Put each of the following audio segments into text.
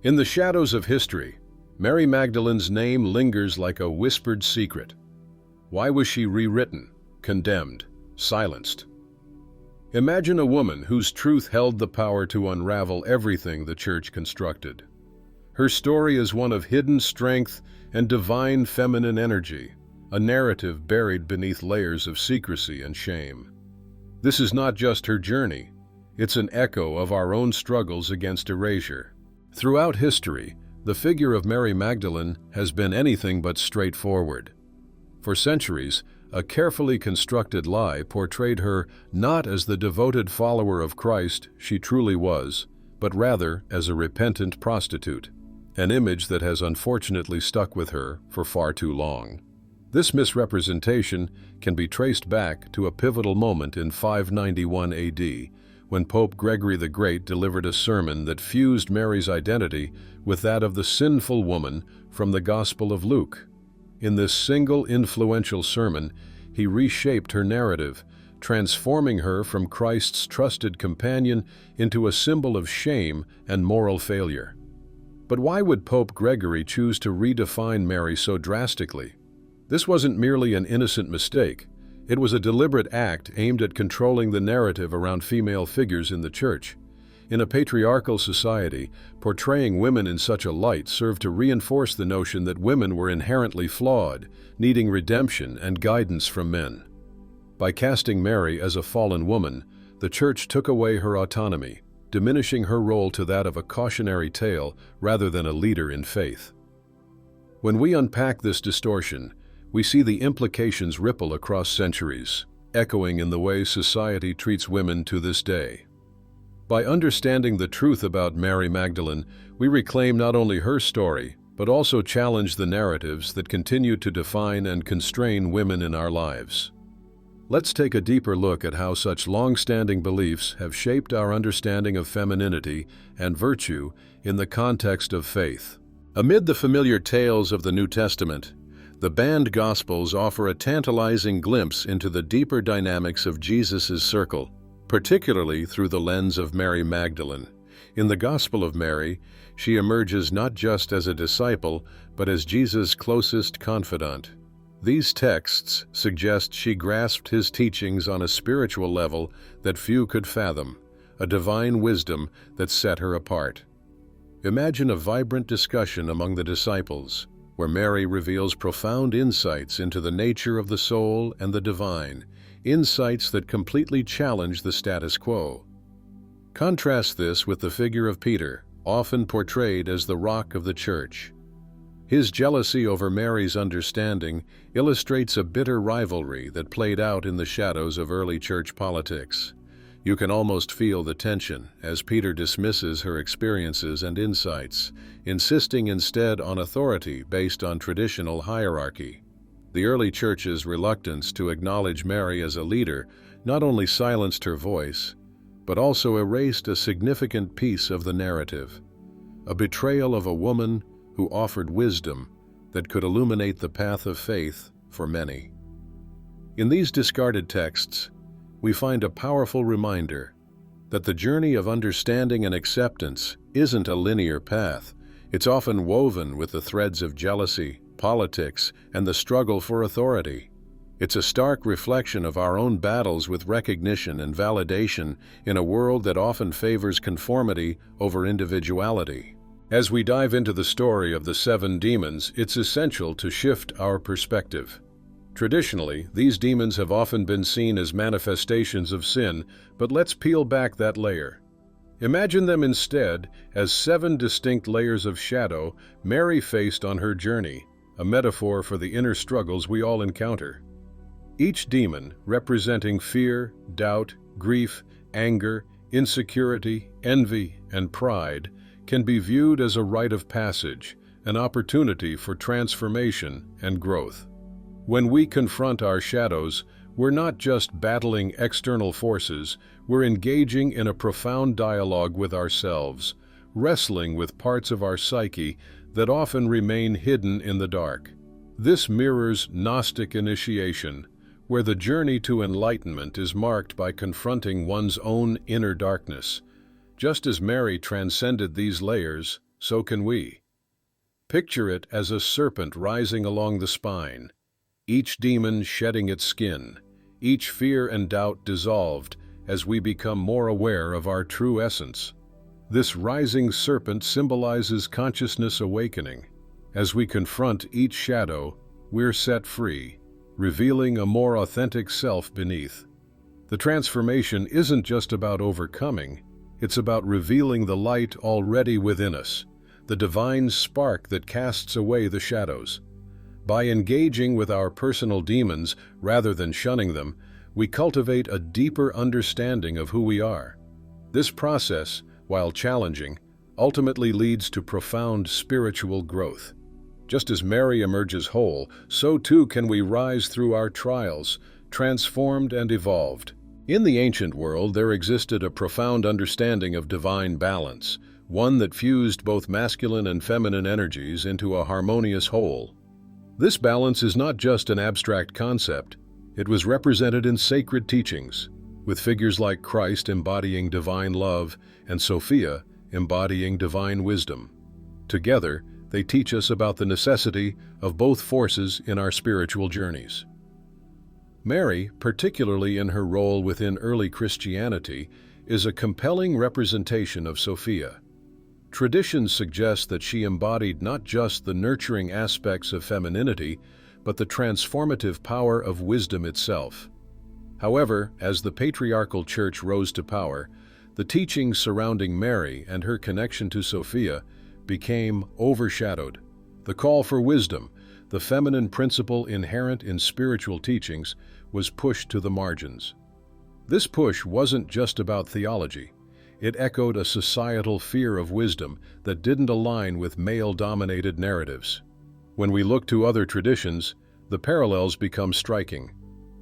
In the shadows of history, Mary Magdalene's name lingers like a whispered secret. Why was she rewritten, condemned, silenced? Imagine a woman whose truth held the power to unravel everything the Church constructed. Her story is one of hidden strength and divine feminine energy, a narrative buried beneath layers of secrecy and shame. This is not just her journey, it's an echo of our own struggles against erasure. Throughout history, the figure of Mary Magdalene has been anything but straightforward. For centuries, a carefully constructed lie portrayed her not as the devoted follower of Christ she truly was, but rather as a repentant prostitute, an image that has unfortunately stuck with her for far too long. This misrepresentation can be traced back to a pivotal moment in 591 AD, when Pope Gregory the Great delivered a sermon that fused Mary's identity with that of the sinful woman from the Gospel of Luke. In this single influential sermon, he reshaped her narrative, transforming her from Christ's trusted companion into a symbol of shame and moral failure. But why would Pope Gregory choose to redefine Mary so drastically? This wasn't merely an innocent mistake. It was a deliberate act aimed at controlling the narrative around female figures in the Church. In a patriarchal society, portraying women in such a light served to reinforce the notion that women were inherently flawed, needing redemption and guidance from men. By casting Mary as a fallen woman, the Church took away her autonomy, diminishing her role to that of a cautionary tale rather than a leader in faith. When we unpack this distortion, we see the implications ripple across centuries, echoing in the way society treats women to this day. By understanding the truth about Mary Magdalene, we reclaim not only her story, but also challenge the narratives that continue to define and constrain women in our lives. Let's take a deeper look at how such long-standing beliefs have shaped our understanding of femininity and virtue in the context of faith. Amid the familiar tales of the New Testament, the banned Gospels offer a tantalizing glimpse into the deeper dynamics of Jesus' circle, particularly through the lens of Mary Magdalene. In the Gospel of Mary, she emerges not just as a disciple, but as Jesus' closest confidant. These texts suggest she grasped his teachings on a spiritual level that few could fathom, a divine wisdom that set her apart. Imagine a vibrant discussion among the disciples, where Mary reveals profound insights into the nature of the soul and the divine, insights that completely challenge the status quo. Contrast this with the figure of Peter, often portrayed as the rock of the Church. His jealousy over Mary's understanding illustrates a bitter rivalry that played out in the shadows of early church politics. You can almost feel the tension as Peter dismisses her experiences and insights, insisting instead on authority based on traditional hierarchy. The early church's reluctance to acknowledge Mary as a leader not only silenced her voice, but also erased a significant piece of the narrative, a betrayal of a woman who offered wisdom that could illuminate the path of faith for many. In these discarded texts, we find a powerful reminder that the journey of understanding and acceptance isn't a linear path. It's often woven with the threads of jealousy, politics, and the struggle for authority. It's a stark reflection of our own battles with recognition and validation in a world that often favors conformity over individuality. As we dive into the story of the 7 demons, it's essential to shift our perspective. Traditionally, these demons have often been seen as manifestations of sin, but let's peel back that layer. Imagine them instead as 7 distinct layers of shadow Mary faced on her journey, a metaphor for the inner struggles we all encounter. Each demon, representing fear, doubt, grief, anger, insecurity, envy, and pride, can be viewed as a rite of passage, an opportunity for transformation and growth. When we confront our shadows, we're not just battling external forces, we're engaging in a profound dialogue with ourselves, wrestling with parts of our psyche that often remain hidden in the dark. This mirrors Gnostic initiation, where the journey to enlightenment is marked by confronting one's own inner darkness. Just as Mary transcended these layers, so can we. Picture it as a serpent rising along the spine, each demon shedding its skin, each fear and doubt dissolved as we become more aware of our true essence. This rising serpent symbolizes consciousness awakening. As we confront each shadow, we're set free, revealing a more authentic self beneath. The transformation isn't just about overcoming, it's about revealing the light already within us, the divine spark that casts away the shadows. By engaging with our personal demons rather than shunning them, we cultivate a deeper understanding of who we are. This process, while challenging, ultimately leads to profound spiritual growth. Just as Mary emerges whole, so too can we rise through our trials, transformed and evolved. In the ancient world, there existed a profound understanding of divine balance, one that fused both masculine and feminine energies into a harmonious whole. This balance is not just an abstract concept. It was represented in sacred teachings, with figures like Christ embodying divine love and Sophia embodying divine wisdom. Together, they teach us about the necessity of both forces in our spiritual journeys. Mary, particularly in her role within early Christianity, is a compelling representation of Sophia. Tradition suggests that she embodied not just the nurturing aspects of femininity, but the transformative power of wisdom itself. However, as the patriarchal church rose to power, the teachings surrounding Mary and her connection to Sophia became overshadowed. The call for wisdom, the feminine principle inherent in spiritual teachings, was pushed to the margins. This push wasn't just about theology. It echoed a societal fear of wisdom that didn't align with male-dominated narratives. When we look to other traditions, the parallels become striking.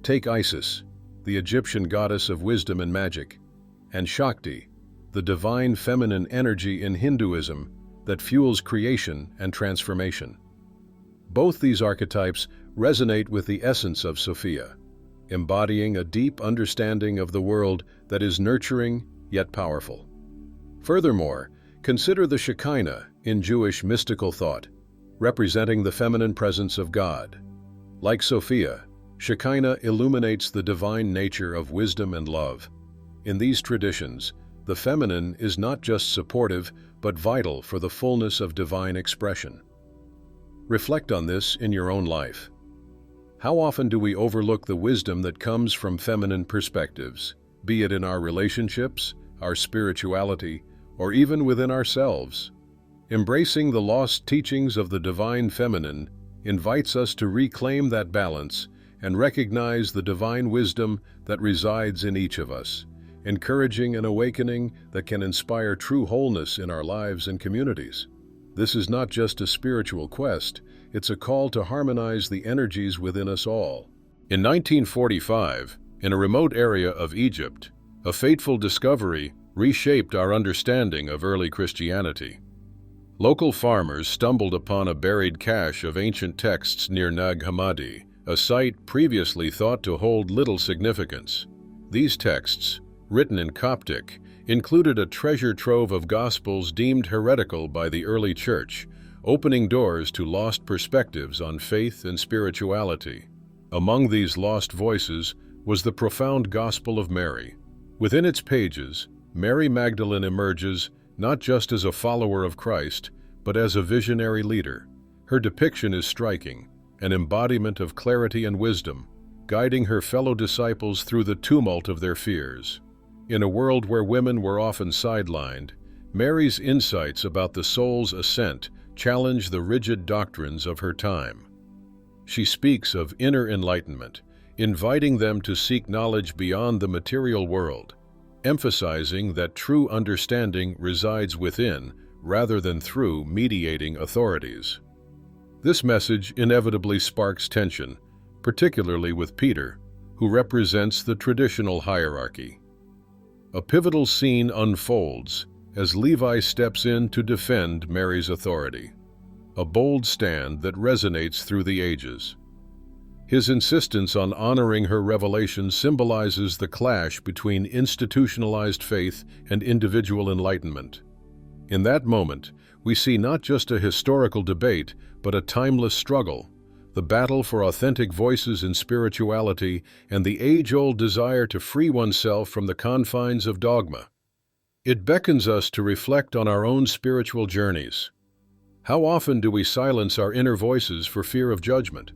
Take Isis, the Egyptian goddess of wisdom and magic, and Shakti, the divine feminine energy in Hinduism that fuels creation and transformation. Both these archetypes resonate with the essence of Sophia, embodying a deep understanding of the world that is nurturing yet powerful. Furthermore, consider the Shekinah in Jewish mystical thought, representing the feminine presence of God. Like Sophia, Shekinah illuminates the divine nature of wisdom and love. In these traditions, the feminine is not just supportive, but vital for the fullness of divine expression. Reflect on this in your own life. How often do we overlook the wisdom that comes from feminine perspectives, be it in our relationships, our spirituality, or even within ourselves? Embracing the lost teachings of the divine feminine invites us to reclaim that balance and recognize the divine wisdom that resides in each of us, encouraging an awakening that can inspire true wholeness in our lives and communities. This is not just a spiritual quest, it's a call to harmonize the energies within us all. In 1945, in a remote area of Egypt, a fateful discovery reshaped our understanding of early Christianity. Local farmers stumbled upon a buried cache of ancient texts near Nag Hammadi, a site previously thought to hold little significance. These texts, written in Coptic, included a treasure trove of Gospels deemed heretical by the early church, opening doors to lost perspectives on faith and spirituality. Among these lost voices was the profound Gospel of Mary. Within its pages, Mary Magdalene emerges not just as a follower of Christ, but as a visionary leader. Her depiction is striking, an embodiment of clarity and wisdom, guiding her fellow disciples through the tumult of their fears. In a world where women were often sidelined, Mary's insights about the soul's ascent challenge the rigid doctrines of her time. She speaks of inner enlightenment, inviting them to seek knowledge beyond the material world, emphasizing that true understanding resides within rather than through mediating authorities. This message inevitably sparks tension, particularly with Peter, who represents the traditional hierarchy. A pivotal scene unfolds as Levi steps in to defend Mary's authority, a bold stand that resonates through the ages. His insistence on honoring her revelation symbolizes the clash between institutionalized faith and individual enlightenment. In that moment, we see not just a historical debate, but a timeless struggle, the battle for authentic voices in spirituality and the age-old desire to free oneself from the confines of dogma. It beckons us to reflect on our own spiritual journeys. How often do we silence our inner voices for fear of judgment?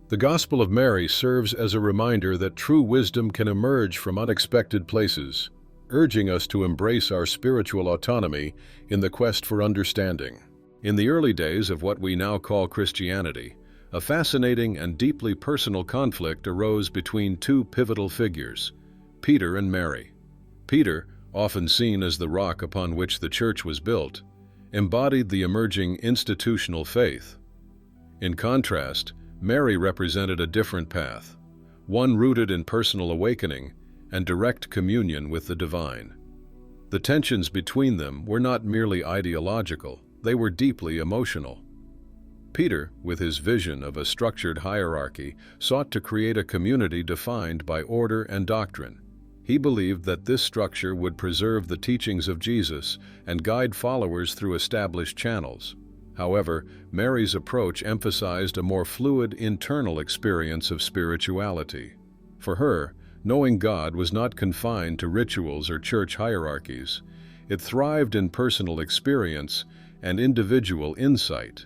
The Gospel of Mary serves as a reminder that true wisdom can emerge from unexpected places, urging us to embrace our spiritual autonomy in the quest for understanding. In the early days of what we now call Christianity, a fascinating and deeply personal conflict arose between two pivotal figures, Peter and Mary. Peter, often seen as the rock upon which the church was built, embodied the emerging institutional faith. In contrast, Mary represented a different path, one rooted in personal awakening and direct communion with the divine. The tensions between them were not merely ideological, they were deeply emotional. Peter, with his vision of a structured hierarchy, sought to create a community defined by order and doctrine. He believed that this structure would preserve the teachings of Jesus and guide followers through established channels. However, Mary's approach emphasized a more fluid internal experience of spirituality. For her, knowing God was not confined to rituals or church hierarchies. It thrived in personal experience and individual insight.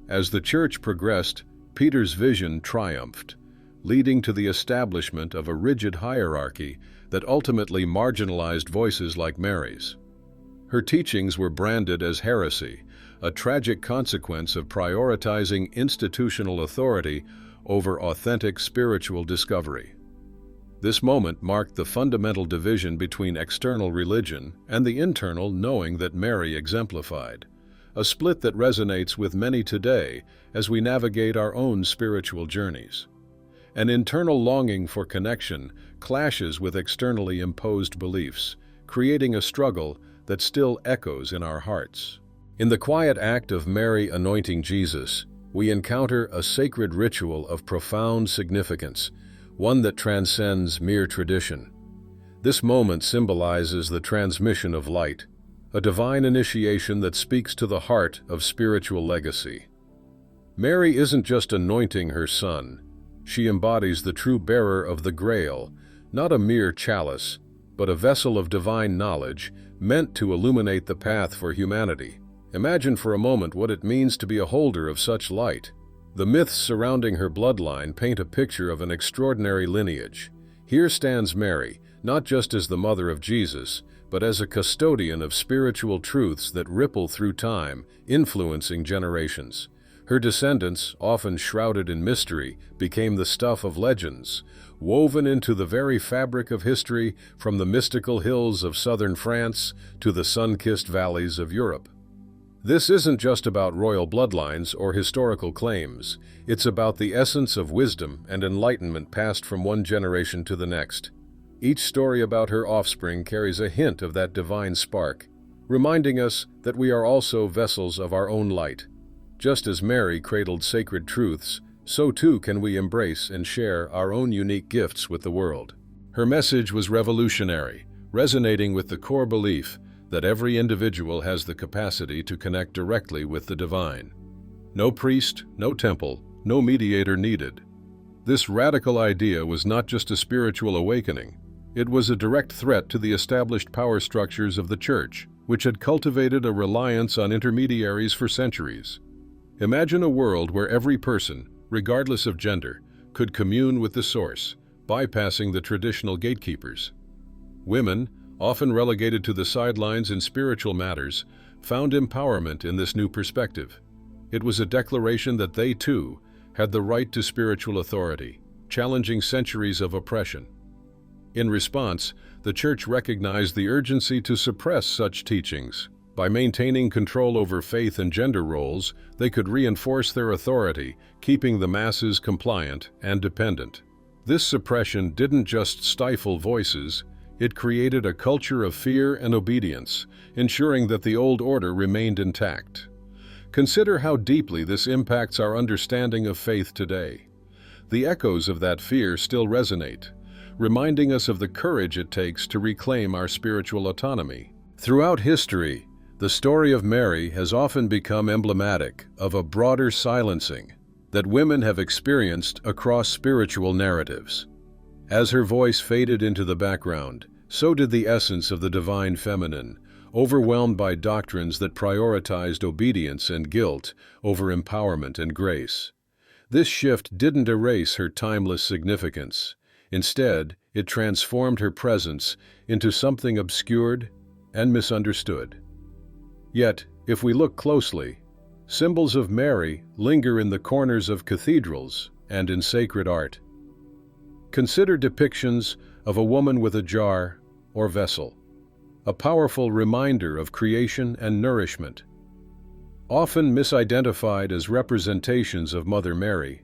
As the church progressed, Peter's vision triumphed, leading to the establishment of a rigid hierarchy that ultimately marginalized voices like Mary's. Her teachings were branded as heresy, a tragic consequence of prioritizing institutional authority over authentic spiritual discovery. This moment marked the fundamental division between external religion and the internal knowing that Mary exemplified, a split that resonates with many today as we navigate our own spiritual journeys. An internal longing for connection clashes with externally imposed beliefs, creating a struggle that still echoes in our hearts. In the quiet act of Mary anointing Jesus, we encounter a sacred ritual of profound significance, one that transcends mere tradition. This moment symbolizes the transmission of light, a divine initiation that speaks to the heart of spiritual legacy. Mary isn't just anointing her son, she embodies the true bearer of the Grail, not a mere chalice, but a vessel of divine knowledge meant to illuminate the path for humanity. Imagine for a moment what it means to be a holder of such light. The myths surrounding her bloodline paint a picture of an extraordinary lineage. Here stands Mary, not just as the mother of Jesus, but as a custodian of spiritual truths that ripple through time, influencing generations. Her descendants, often shrouded in mystery, became the stuff of legends, woven into the very fabric of history, from the mystical hills of southern France to the sun-kissed valleys of Europe. This isn't just about royal bloodlines or historical claims. It's about the essence of wisdom and enlightenment passed from one generation to the next. Each story about her offspring carries a hint of that divine spark, reminding us that we are also vessels of our own light. Just as Mary cradled sacred truths, so too can we embrace and share our own unique gifts with the world. Her message was revolutionary, resonating with the core belief that every individual has the capacity to connect directly with the divine. No priest, no temple, no mediator needed. This radical idea was not just a spiritual awakening. It was a direct threat to the established power structures of the Church, which had cultivated a reliance on intermediaries for centuries. Imagine a world where every person, regardless of gender, could commune with the source, bypassing the traditional gatekeepers. Women, often relegated to the sidelines in spiritual matters, found empowerment in this new perspective. It was a declaration that they, too, had the right to spiritual authority, challenging centuries of oppression. In response, the Church recognized the urgency to suppress such teachings. By maintaining control over faith and gender roles, they could reinforce their authority, keeping the masses compliant and dependent. This suppression didn't just stifle voices, it created a culture of fear and obedience, ensuring that the old order remained intact. Consider how deeply this impacts our understanding of faith today. The echoes of that fear still resonate, reminding us of the courage it takes to reclaim our spiritual autonomy. Throughout history, The story of Mary has often become emblematic of a broader silencing that women have experienced across spiritual narratives. As her voice faded into the background, so did the essence of the divine feminine, overwhelmed by doctrines that prioritized obedience and guilt over empowerment and grace. This shift didn't erase her timeless significance. Instead, it transformed her presence into something obscured and misunderstood. Yet, if we look closely, symbols of Mary linger in the corners of cathedrals and in sacred art. Consider depictions of a woman with a jar or vessel, a powerful reminder of creation and nourishment. Often misidentified as representations of Mother Mary,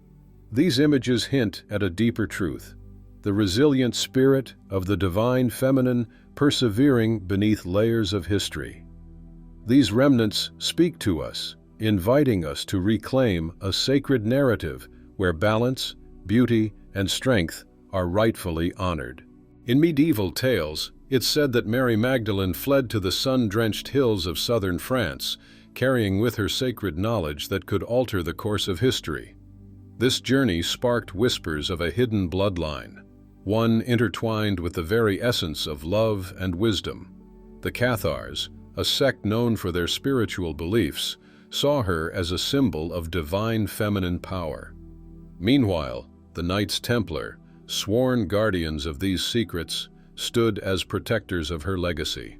these images hint at a deeper truth: the resilient spirit of the divine feminine persevering beneath layers of history. These remnants speak to us, inviting us to reclaim a sacred narrative where balance, beauty, and strength are rightfully honored. In medieval tales, it's said that Mary Magdalene fled to the sun-drenched hills of southern France, carrying with her sacred knowledge that could alter the course of history. This journey sparked whispers of a hidden bloodline, one intertwined with the very essence of love and wisdom. The Cathars, a sect known for their spiritual beliefs, saw her as a symbol of divine feminine power. Meanwhile, the Knights Templar, sworn guardians of these secrets, stood as protectors of her legacy.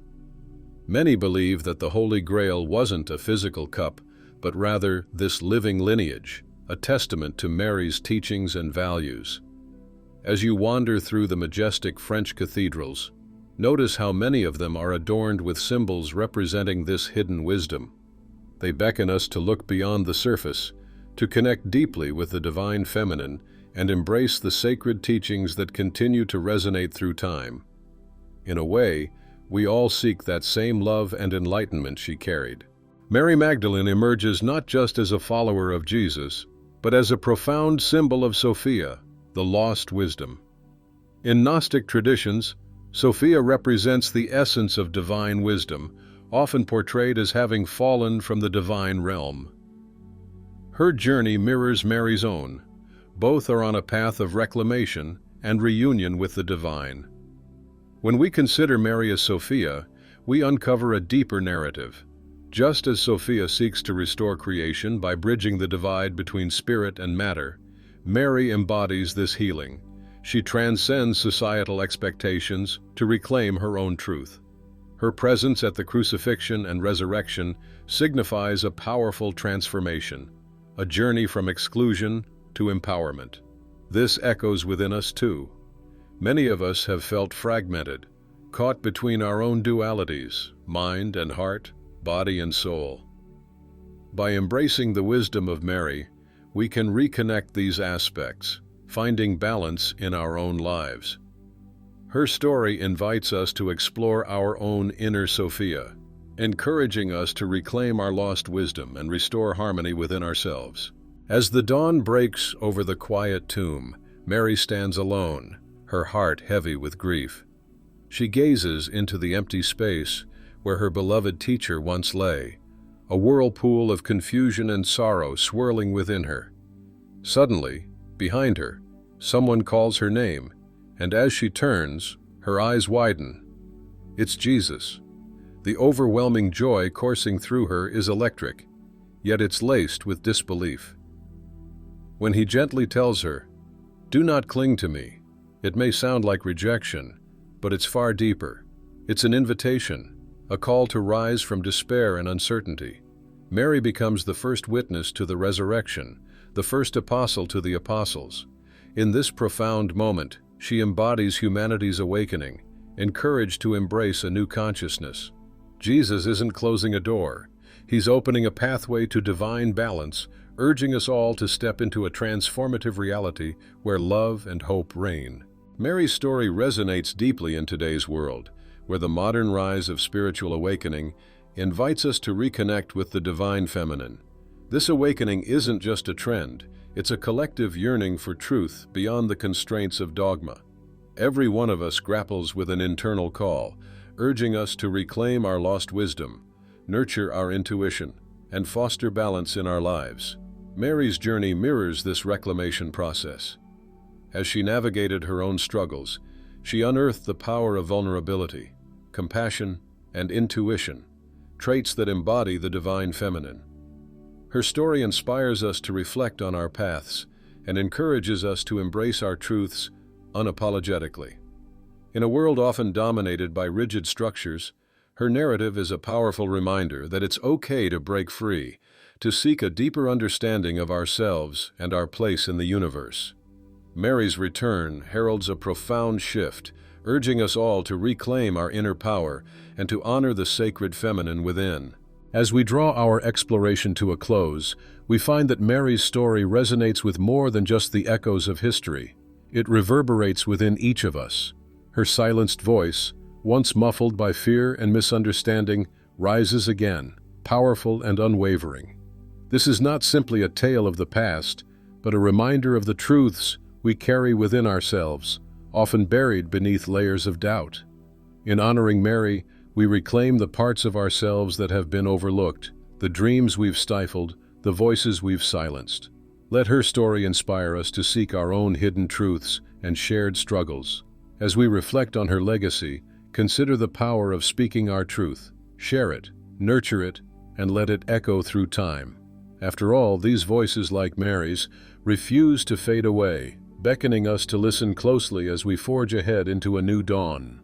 Many believe that the Holy Grail wasn't a physical cup, but rather this living lineage, a testament to Mary's teachings and values. As you wander through the majestic French cathedrals, notice how many of them are adorned with symbols representing this hidden wisdom. They beckon us to look beyond the surface, to connect deeply with the divine feminine, and embrace the sacred teachings that continue to resonate through time. In a way, we all seek that same love and enlightenment she carried. Mary Magdalene emerges not just as a follower of Jesus, but as a profound symbol of Sophia, the lost wisdom. In Gnostic traditions, Sophia represents the essence of divine wisdom, often portrayed as having fallen from the divine realm. Her journey mirrors Mary's own. Both are on a path of reclamation and reunion with the divine. When we consider Mary as Sophia, we uncover a deeper narrative. Just as Sophia seeks to restore creation by bridging the divide between spirit and matter, Mary embodies this healing. She transcends societal expectations to reclaim her own truth. Her presence at the crucifixion and resurrection signifies a powerful transformation, a journey from exclusion to empowerment. This echoes within us too. Many of us have felt fragmented, caught between our own dualities, mind and heart, body and soul. By embracing the wisdom of Mary, we can reconnect these aspects, finding balance in our own lives. Her story invites us to explore our own inner Sophia, encouraging us to reclaim our lost wisdom and restore harmony within ourselves. As the dawn breaks over the quiet tomb, Mary stands alone, her heart heavy with grief. She gazes into the empty space where her beloved teacher once lay, a whirlpool of confusion and sorrow swirling within her. Suddenly, behind her, someone calls her name, and as she turns, her eyes widen. It's Jesus. The overwhelming joy coursing through her is electric, yet it's laced with disbelief. When he gently tells her, "Do not cling to me," it may sound like rejection, but it's far deeper. It's an invitation, a call to rise from despair and uncertainty. Mary becomes the first witness to the resurrection, the first apostle to the apostles. In this profound moment, she embodies humanity's awakening, encouraged to embrace a new consciousness. Jesus isn't closing a door. He's opening a pathway to divine balance, urging us all to step into a transformative reality where love and hope reign. Mary's story resonates deeply in today's world, where the modern rise of spiritual awakening invites us to reconnect with the divine feminine. This awakening isn't just a trend, it's a collective yearning for truth beyond the constraints of dogma. Every one of us grapples with an internal call, urging us to reclaim our lost wisdom. nurture our intuition, and foster balance in our lives. Mary's journey mirrors this reclamation process. As she navigated her own struggles, she unearthed the power of vulnerability, compassion, and intuition, traits that embody the divine feminine. Her story inspires us to reflect on our paths and encourages us to embrace our truths unapologetically. In a world often dominated by rigid structures, her narrative is a powerful reminder that it's okay to break free, to seek a deeper understanding of ourselves and our place in the universe. Mary's return heralds a profound shift, urging us all to reclaim our inner power and to honor the sacred feminine within. As we draw our exploration to a close, we find that Mary's story resonates with more than just the echoes of history. It reverberates within each of us. Her silenced voice, once muffled by fear and misunderstanding, rises again, powerful and unwavering. This is not simply a tale of the past, but a reminder of the truths we carry within ourselves, often buried beneath layers of doubt. In honoring Mary, we reclaim the parts of ourselves that have been overlooked, the dreams we've stifled, the voices we've silenced. Let her story inspire us to seek our own hidden truths and shared struggles. As we reflect on her legacy, consider the power of speaking our truth. Share it, nurture it, and let it echo through time. After all, these voices, like Mary's, refuse to fade away, beckoning us to listen closely as we forge ahead into a new dawn.